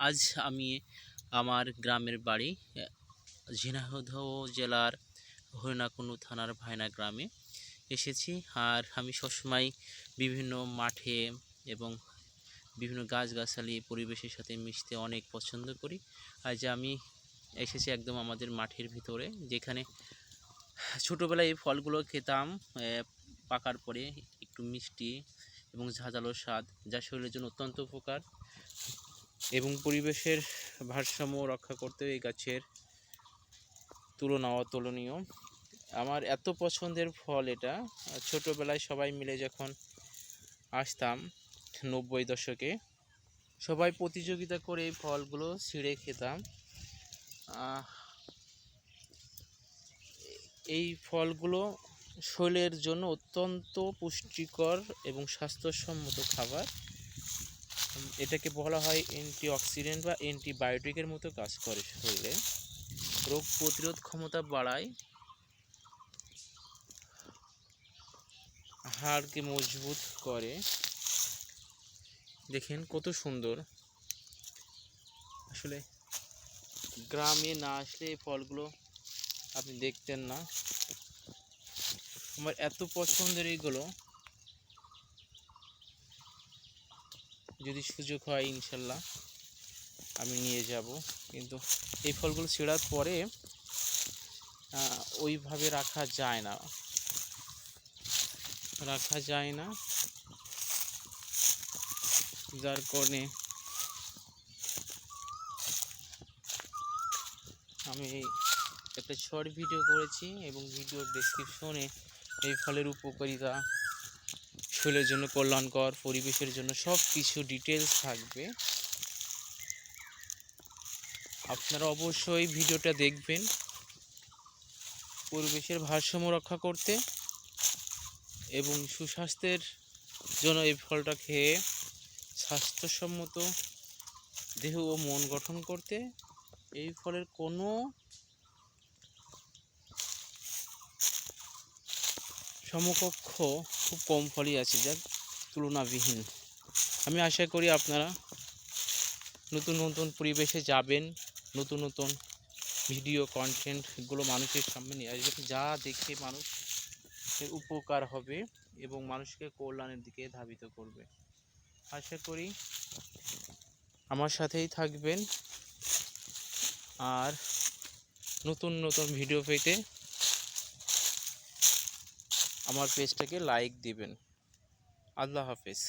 আজ আমি আমার গ্রামের বাড়ি ঝিনাইদহ জেলার হরিণাকুণ্ডু থানার ভায়না গ্রামে এসেছি। আর আমি সবসময় বিভিন্ন মাঠে এবং বিভিন্ন গাছগাছালি পরিবেশের সাথে মিশতে অনেক পছন্দ করি। আজ আমি এসেছি একদম আমাদের মাঠের ভিতরে, যেখানে ছোটোবেলায় এই ফলগুলো খেতাম। পাকার পরে একটু মিষ্টি এবং ঝাঁঝালো স্বাদ, যা শরীরের জন্য অত্যন্ত উপকার এবং পরিবেশের ভারসাম্য রক্ষা করতে এই গাছের তুলনা অতুলনীয়। আমার এত পছন্দের ফল এটা। ছোটোবেলায় সবাই মিলে যখন আসতাম 90 দশকে, সবাই প্রতিযোগিতা করে এই ফলগুলো ছিঁড়ে খেতাম। এই ফলগুলো শরীরের জন্য অত্যন্ত পুষ্টিকর এবং স্বাস্থ্যসম্মত খাবার। এটাকে বলা হয় অ্যান্টিঅক্সিডেন্ট বা অ্যান্টিবায়োটিকের মতো কাজ করে শরীরে, রোগ প্রতিরোধ ক্ষমতা বাড়ায়, হাড়কে মজবুত করে। দেখেন কত সুন্দর। আসলে গ্রামে না আসলে এই ফলগুলো আপনি দেখতেন না। আমার এত পছন্দের এইগুলো, যদি সুযোগ হয় ইনশাল্লাহ আমি নিয়ে যাব। কিন্তু এই ফলগুলো ছেঁড়ার পরে ওইভাবে রাখা যায় না, যার কারণে আমি একটা শর্ট ভিডিও করেছি এবং ভিডিওর ডেসক্রিপশনে এই ফলের উপকারিতা, শরীরের জন্য কল্যাণকর, পরিবেশের জন্য সব কিছু ডিটেলস থাকবে। আপনারা অবশ্যই ভিডিওটা দেখবেন। পরিবেশের ভারসাম্য রক্ষা করতে এবং সুস্বাস্থ্যের জন্য এই ফলটা খেয়ে স্বাস্থ্যসম্মত দেহ ও মন গঠন করতে এই ফলের কোনো সমকক্ষ খুব কম ফলই আছে, যা তুলনাবিহীন। আমি আশা করি আপনারা নতুন নতুন পরিবেশে যাবেন, নতুন নতুন ভিডিও কন্টেন্টগুলো মানুষের সামনে নিয়ে আসবেন, যা দেখে মানুষের উপকার হবে এবং মানুষকে কল্যাণের দিকে ধাবিত করবে। আশা করি আমার সাথেই থাকবেন আর নতুন নতুন ভিডিও পেতে আমার পেজটাকে লাইক দিবেন। আল্লাহ হাফেজ।